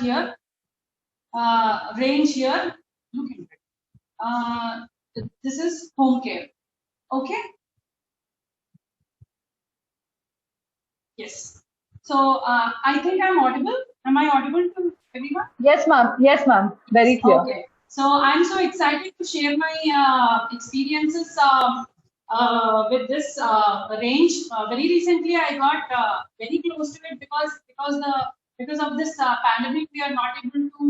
here, range here. Look into it. This is home care. Okay. Yes. So I think I'm audible. Am I audible to everyone? Yes, ma'am. Yes, ma'am. Very clear. Okay. So I'm so excited to share my experiences with this range. Very recently, I got very close to it because of this pandemic, we are not able to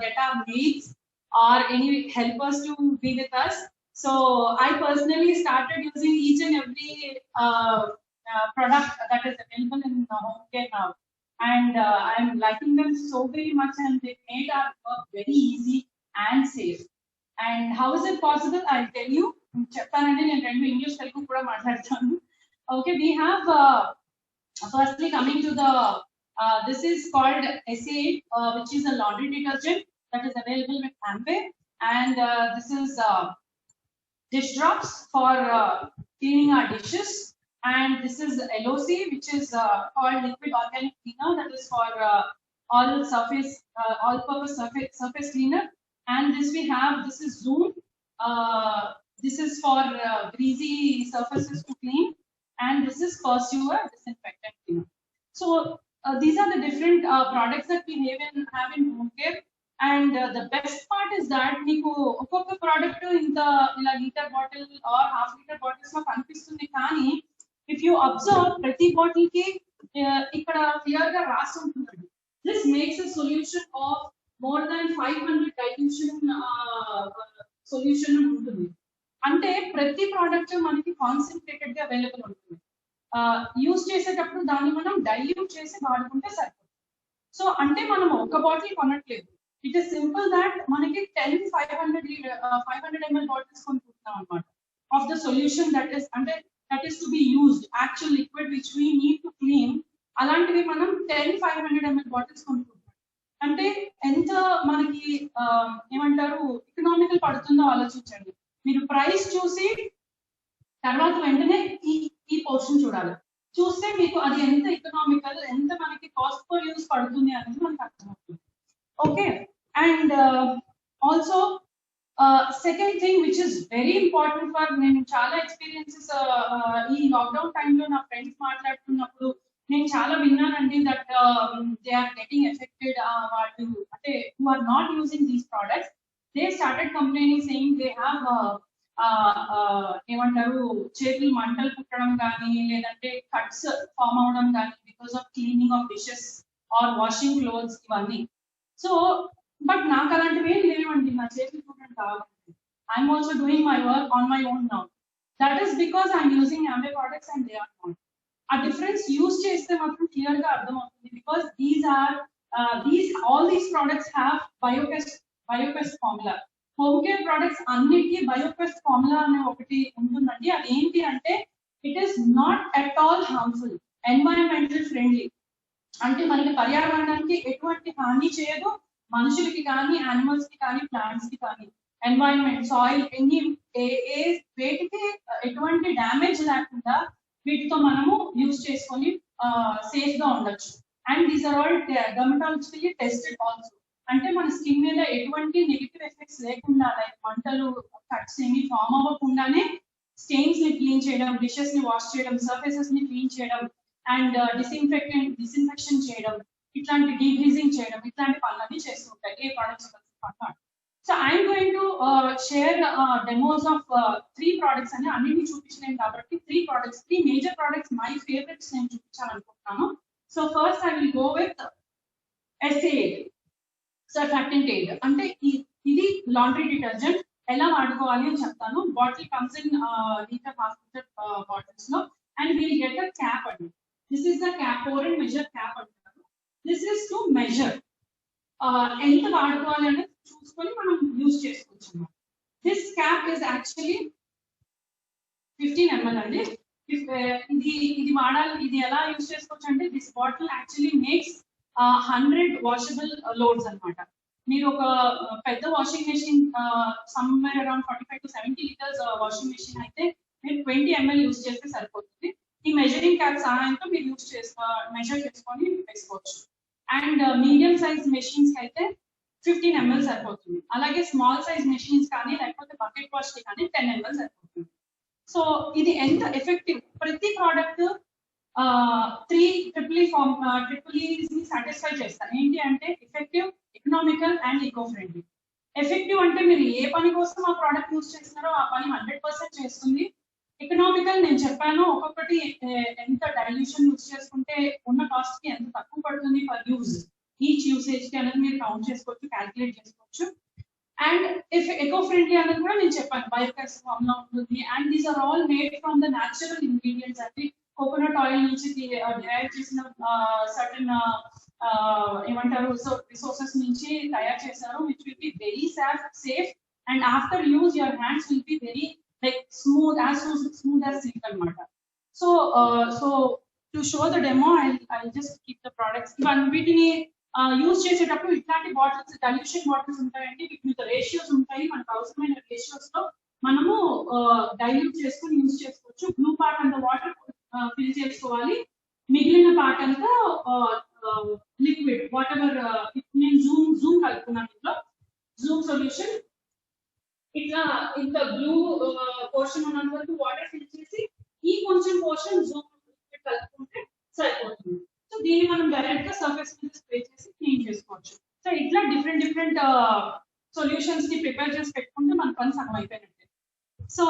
get our mates or any helpers to be with us. So I personally started using each and every product that is available in home care now, and I'm liking them so very much, and they made our work very easy and safe. And how is it possible? I'll tell you. English okay, we have firstly coming to the this is called SA, which is a laundry detergent that is available with Amway, and this is dish drops for cleaning our dishes, and this is LOC, which is called liquid organic cleaner, that is for all surface all-purpose surface cleaner. And this we have, this is Zoom. This is for greasy surfaces to clean, and this is Pursuer disinfectant cleaner. So these are the different products that we have in home care. And the best part is that మీకు ఒక్కొక్క product ఇంత ఇలా litre bottle or half litre bottles లో కనిపిస్తుంది, కానీ if you observe ప్రతి bottle కి ఇక్కడ క్లియర్ గా రాసి ఉంటుంది. This makes a solution of more than 500 dilution solution ఉంటుంది. అంటే ప్రతి ప్రోడక్ట్ మనకి కాన్సన్ట్రేటెడ్ గా అవైలబుల్ ఉంటుంది. యూజ్ చేసేటప్పుడు దాన్ని మనం డైల్యూట్ చేసి వాడుకుంటే సరిపోతుంది. సో అంటే మనం ఒక bottle కొనట్లేదు. It is simple that manaki 10 500 ml bottles kontunnam anamata of the solution that is to be used, actual liquid which we need to clean. Alantivi manam 10 500 ml bottles kontunnam ante enta manaki emantaru economical padutundo alochichandi. Meeru price చూసి తర్వాత వెంటనే ఈ portion చూడాలి. చూస్తే మీకు అది ఎంత economical, ఎంత మనకి కాస్ట్ పర్ యూజ్ పడుతుంది అనేది మనకు అర్థమవుతుంది. Okay, and also second thing which is very important for నేను చాలా ఎక్స్పీరియన్సెస్ ఈ లాక్డౌన్ టైంలో నా ఫ్రెండ్స్ మాట్లాడుతున్నప్పుడు నేను చాలా విన్నానండి that they are getting affected. వాళ్ళు అంటే who are not using these products, they started complaining saying they have ఏమంటారు చేతులు మంటలు పుట్టడం కానీ, లేదంటే కట్స్ ఫామ్ అవడం కానీ because of cleaning of dishes or washing clothes ఇవన్నీ. సో బట్ నాకు అలాంటివి ఏం లేవండి, నా చేతులు పుట్టడం కావాలి. I'm also doing my work on my own now. That is because I'm using Amway products and they are not. ఆ డిఫరెన్స్ యూజ్ చేస్తే మాత్రం క్లియర్ గా అర్థమవుతుంది. Because all these products have BioPest formula. Home care products అన్నిటికీ BioPest formula అనే ఒకటి ఉంటుందండి. అది ఏంటి అంటే it is not at all harmful, environmental friendly. అంటే మనకి పర్యావరణానికి ఎటువంటి హాని చేయదు, మనుషులకి కానీ, యానిమల్స్ కి కానీ, ప్లాంట్స్ కి కానీ, ఎన్వైరన్మెంట్, సాయిల్, వేటికి ఎటువంటి డ్యామేజ్ లేకుండా వీటితో మనము యూజ్ చేసుకొని సేఫ్ గా ఉండొచ్చు. And these are all dermatologically tested also. అంటే మన స్కిన్ మీద ఎటువంటి నెగిటివ్ ఎఫెక్ట్స్ లేకుండా, లైక్ మంటలు, కట్స్ ఏమి ఫామ్ అవ్వకుండానే స్టెయిన్స్ ని క్లీన్ చేయడం, డిషెస్ ని వాష్ చేయడం, సర్ఫేసెస్ ని క్లీన్ చేయడం, అండ్ డిస్ఇన్ఫెక్షన్ చేయడం, ఇట్లాంటి డీగ్రీజింగ్ చేయడం, ఇట్లాంటి పనులన్నీ చేస్తుంటాయి ఏ ప్రొడక్ట్స్ పక్కన. So I'm going to share demos of 3 products అని అన్నిటిని చూపించలేను కాబట్టి 3 major products మై ఫేవరెట్స్ నేను చూపించాలనుకుంటున్నాను. So first I will go with SA8 surfactant aid. అంటే ఇది లాండ్రీ డిటర్జెంట్ ఎలా వాడుకోవాలి అని చెప్తాను. Bottle comes in litre half litre bottles లో, and we'll get a cap అండి. This is the cap, pour and measure cap అంటారు. This is to measure ఎంత వాడుకోవాలి అనేది చూసుకొని మనం యూజ్ చేసుకోవచ్చు అన్నమాట. This cap is actually 15 ml అండి. ఇది వాడాలి, ఇది ఎలా యూజ్ చేసుకోవచ్చు అంటే this bottle actually makes 100 washable loads అన్నమాట. మీరు ఒక పెద్ద washing machine somewhere around 45 to 70 litres washing machine అయితే మీరు 20 ml యూజ్ చేస్తే సరిపోతుంది. ఈ మెజరింగ్ క్యాప్ సహాయంతో మీరు మెజర్ చేసుకొని వేసుకోవచ్చు. అండ్ మీడియం సైజ్ మెషిన్స్ కి అయితే 15 ml సరిపోతుంది. అలాగే స్మాల్ సైజ్ మెషిన్స్ కానీ లేకపోతే బకెట్ వాష్ కి కానీ 10 ml సరిపోతుంది. సో ఇది ఎంత ఎఫెక్టివ్, ప్రతి ప్రోడక్ట్ 3 ట్రిపుల్ ని సాటిస్ఫై చేస్తాను. ఏంటి అంటే effective, economical and eco friendly. Effective అంటే మీరు ఏ పని కోసం ఆ ప్రోడక్ట్ యూజ్ చేస్తున్నారో ఆ పని 100% చేస్తుంది. ఎకనామికల్ నేను చెప్పాను, ఒక్కొక్కటి ఎంత డైల్యూషన్ యూజ్ చేసుకుంటే ఉన్న కాస్ట్ కి ఎంత తక్కువ పడుతుంది పర్ యూజ్, ఈచ్ యూసేజ్ కి అనేది మీరు కౌంట్ చేసుకోవచ్చు, క్యాల్కులేట్ చేసుకోవచ్చు. అండ్ ఎకో ఫ్రెండ్లీ అనేది కూడా నేను చెప్పాను, బయోగ్యాస్ ఫామ్ లో ఉంటుంది. And these are all made from the natural ingredients. అంటే కోకోనట్ ఆయిల్ నుంచి తయారు చేసిన సర్టన్ ఏమంటారు రిసోర్సెస్ నుంచి తయారు చేశారు, which will be very safe and after use your hands will be very like smooth as silk anamata. So to show the demo, I'll just keep the products. వీటిని use చేసేటప్పుడు ఇట్లాంటి bottles, dilution bottles ఉంటాయండి. వీటి ratios ఉంటాయి, మనకు అవసరమైన ratios లో మనము డైల్యూట్ చేసుకొని యూజ్ చేసుకోవచ్చు. బ్లూ పార్ట్ అంతా వాటర్ ఫిల్ చేసుకోవాలి, మిగిలిన పార్ట్ అంతా లిక్విడ్ వాట్ ఎవర్. నేను జూమ్ కలుపుకున్నాను, ఇంట్లో జూమ్ సొల్యూషన్. ఇట్లా ఇంత బ్లూ పోర్షన్ ఉన్నంత వరకు వాటర్ ఫిల్ చేసి ఈ కొంచెం పోర్షన్ జూమ్ కలుపుకుంటే సరిపోతుంది. సో దీన్ని మనం డైరెక్ట్ గా సర్ఫేస్ మీద స్ప్రే చేసి క్లీన్ చేసుకోవచ్చు. సో ఇట్లా డిఫరెంట్ సొల్యూషన్స్ ని ప్రిపేర్ చేసి పెట్టుకుంటే మన పని సగం అయిపోయినట్టే. సో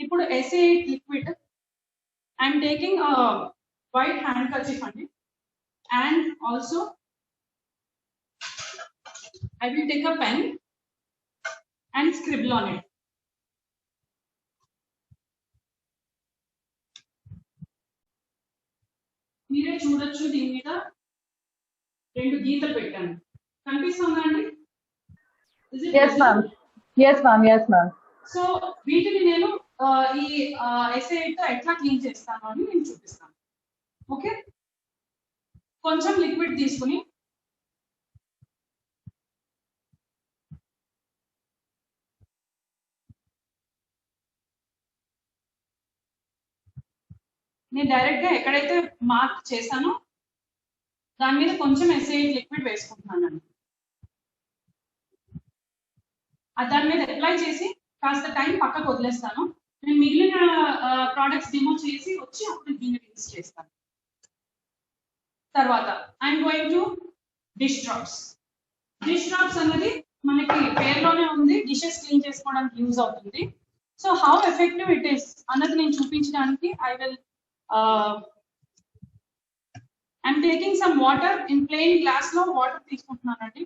ఇప్పుడు SA8 liquid I'm taking white handkerchief అండి, and also I will take a pen and scribble on it. మీరే చూడొచ్చు, దీని మీద 2 గీతలు పెట్టాను, కనిపిస్తుందా అండి? Yes ma'am. Yes ma'am. Yes ma'am. So వీటిని నేను ఈ SA8 తో ఎట్లా క్లీన్ చేస్తాను అని నేను చూపిస్తాను. ఓకే, కొంచెం లిక్విడ్ తీసుకుని నేను డైరెక్ట్ గా ఎక్కడైతే మార్క్ చేశానో దాని మీద కొంచెం SA8 లిక్విడ్ వేసుకుంటున్నాను. దాని మీద అప్లై చేసి కాస్త టైం పక్కకు వదిలేస్తాను. నేను మిగిలిన ప్రోడక్ట్స్ డిమో చేసి వచ్చి అప్పుడు దీన్ని రిలీజ్ చేస్తాను. తర్వాత I'm going to dish drops. Dish drops అనేది మనకి పేరులోనే ఉంది, డిషెస్ క్లీన్ చేసుకోవడానికి యూజ్ అవుతుంది. So how effective it is అన్నది నేను చూపించడానికి I'm taking some water in plain glass లో వాటర్ తీసుకుంటున్నానండి.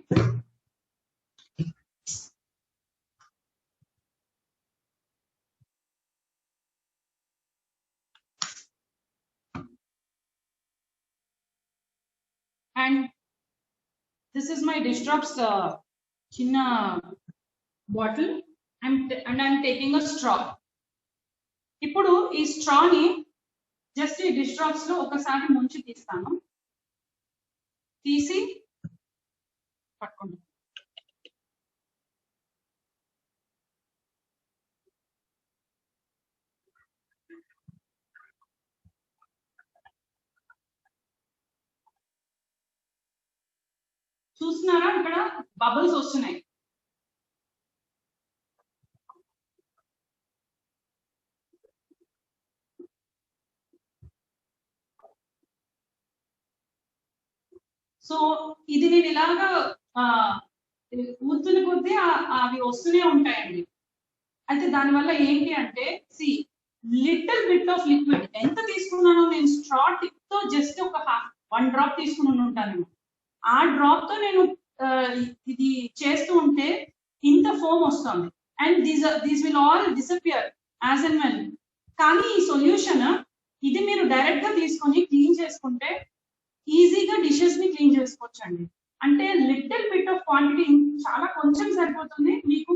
And this is my dish drops చిన్న bottle, and I'm taking a straw. ఇప్పుడు ఈ స్ట్రా ని జస్ట్ ఈ డిష్ డ్రాప్స్ లో ఒకసారి ముంచి తీస్తాను, తీసి పట్టుకోండి. చూస్తున్నారా, ఇక్కడ బబుల్స్ వస్తున్నాయి. సో ఇది నేను ఇలాగా ఊతుని కొద్దీ అవి వస్తూనే ఉంటాయండి. అయితే దానివల్ల ఏంటి అంటే లిటిల్ బిట్ ఆఫ్ లిక్విడ్ ఎంత తీసుకున్నానో నేను స్ట్రా టిప్ తో జస్ట్ ఒక 1 డ్రాప్ తీసుకుని ఉంటాను. ఆ డ్రాప్ తో నేను ఇది చేస్తూ ఉంటే ఇంత ఫోమ్ వస్తుంది. And these will all disappear as and when. కానీ ఈ సొల్యూషన్ ఇది మీరు డైరెక్ట్ గా తీసుకొని క్లీన్ చేసుకుంటే ఈజీగా డిషెస్ ని క్లీన్ చేసుకోవచ్చు అండి. అంటే లిటిల్ బిట్ ఆఫ్ క్వాంటిటీ, చాలా కొంచెం సరిపోతుంది మీకు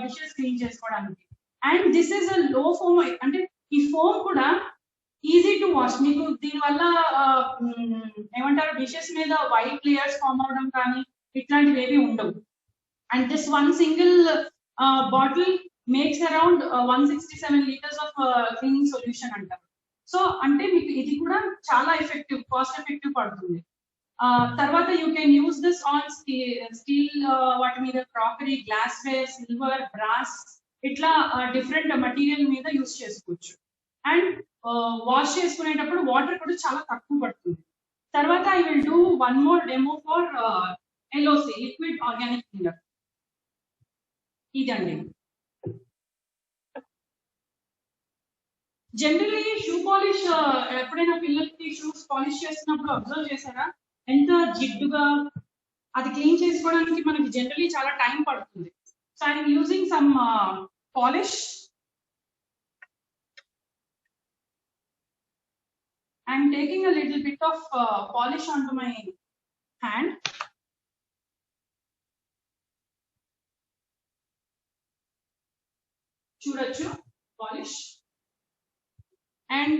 డిషెస్ క్లీన్ చేసుకోవడానికి. అండ్ దిస్ ఈస్ అ లో ఫోమ్, అంటే ఈ ఫోమ్ కూడా ఈజీ టు వాష్. మీకు దీనివల్ల ఏమంటారు, డిషెస్ మీద వైట్ లేయర్స్ ఫామ్ అవడం కానీ ఇట్లాంటివి ఏవి ఉండవు. And this one single bottle makes around 167 liters of cleaning solution అంటారు. సో అంటే మీకు ఇది కూడా చాలా ఎఫెక్టివ్, కాస్ట్ ఎఫెక్టివ్ పడుతుంది. తర్వాత you can use this on steel వాటి మీద crockery, glassware, silver, brass ఇట్లా different material మీద యూస్ చేసుకోవచ్చు. అండ్ వాష్ చేసుకునేటప్పుడు వాటర్ కూడా చాలా తక్కువ పడుతుంది. తర్వాత I will do one more demo for LOC, liquid organic cleaner. ఇదండి. జనరలీ షూ పాలిష్ ఎప్పుడైనా పిల్లలకి షూస్ పాలిష్ చేస్తున్నప్పుడు అబ్జర్వ్ చేశారా ఎంత జిడ్డుగా అది క్లీన్ చేసుకోవడానికి మనకి జనరలీ చాలా టైం పడుతుంది. So I'm using some polish. I'm taking a little bit of polish on to my hand. చూడొచ్చు polish. And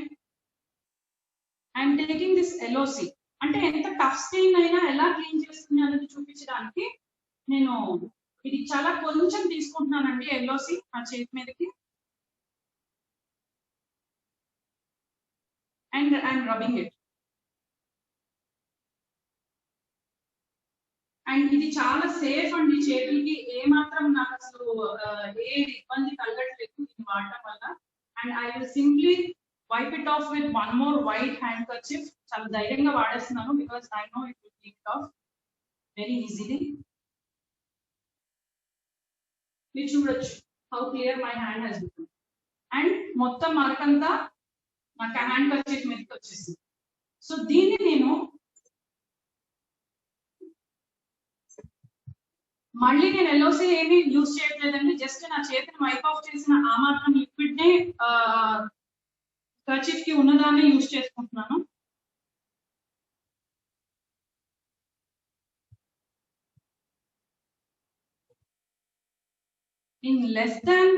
I'm taking this LOC. అంటే ఎంత టఫ్ స్టెయిన్ అయినా ఎలా క్లీన్ చేస్తుంది అనేది చూపించడానికి నేను ఇది చాలా కొంచెం తీసుకుంటున్నానండి LOC ఆ చేతి మీదకి. And I'm rubbing it. And ఇది చాలా సేఫ్ అండి చేతులకి ఏమాత్రం నాకు అసలు ఏ ఇబ్బంది కలగట్లేదు ఇది వాడటం వల్ల. And I will simply wipe it off with one more white handkerchief. చాలా ధైర్యంగా వాడేస్తున్నాను because I know it will clean it off very easily. మీరు చూడొచ్చు how clear my hand has become. And మొత్తం మరకంతా నాకు handkerchief మీదకి వచ్చేసింది. సో దీన్ని నేను మళ్ళీ నేను LOC ఏమీ యూజ్ చేయట్లేదండి. జస్ట్ నా చేతిని వైప్ ఆఫ్ చేసిన ఆ మాత్రం లిక్విడ్ నే కర్చీఫ్ కి ఉన్నదాన్ని యూజ్ చేసుకుంటున్నాను. In less than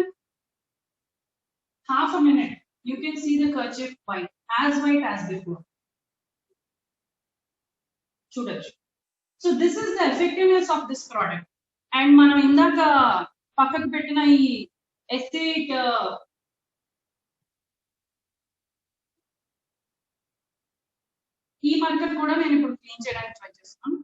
half a minute, you can see the kerchief white as before. చూడొచ్చు. So this is the effectiveness of this product. And మనం ఇందాక పక్కకు పెట్టిన ఈ ఎస్టేట్ ఈ మార్కర్ కూడా నేను ఇప్పుడు క్లీన్ చేయడానికి ట్రై చేస్తాను.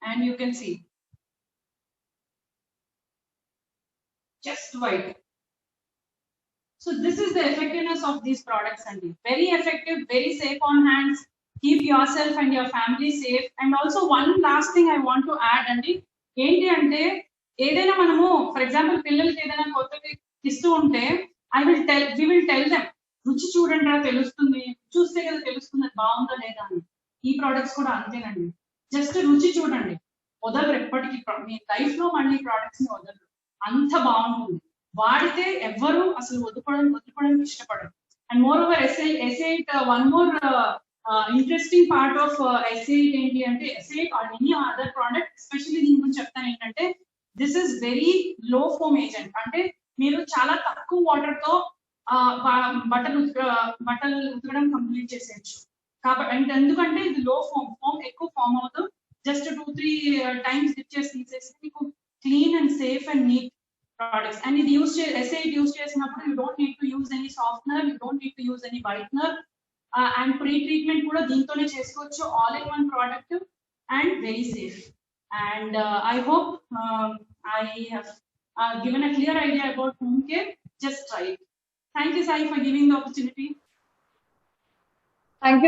And you can see just white. So this is the effectiveness of these products, and very effective, very safe on hands. Keep yourself and your family safe. And also one last thing I want to add andi enti ante ఏదైనా మనము for example పిల్లలకి ఏదైనా కొత్తగా ఇస్తూ ఉంటే we will tell them రుచి చూడండి రా తెలుస్తుంది, చూస్తే కదా తెలుస్తుంది బాగుందా లేదా అని. ఈ ప్రొడక్ట్స్ కూడా అంతేనండి. జస్ట్ రుచి చూడండి, వదలరు ఎప్పటికీ. మీ లైఫ్ లో మళ్ళీ ప్రొడక్ట్స్ ని వదలరు, అంత బాగుంటుంది. వాడితే ఎవ్వరు అసలు వదులుకోవడానికి ఇష్టపడరు. And more over S8 one more interesting part of S8 ఏంటి అంటే S8 or any other product especially దీని గురించి చెప్తాను ఏంటంటే this is very low foam agent. అంటే మీరు చాలా తక్కువ వాటర్ తో బట్టలు ఉతకడం కంప్లీట్ చేసేయచ్చు. కాబట్టి అంటే ఎందుకంటే ఇది లో ఫోమ్ ఎక్కువ ఫామ్ అవుతూ జస్ట్ 2-3 టైమ్స్ డిప్ చేసి తీసేసి మీకు clean and safe and neat products. And it S8 use చేసినప్పుడు you don't need to use any softener, you don't need to use any whitener, and pre-treatment కూడా దీంతోనే చేసుకోవచ్చు. all in one product and very safe. And I hope I have given a clear idea about home care. Just try it. Thank you, Sai, for giving the opportunity.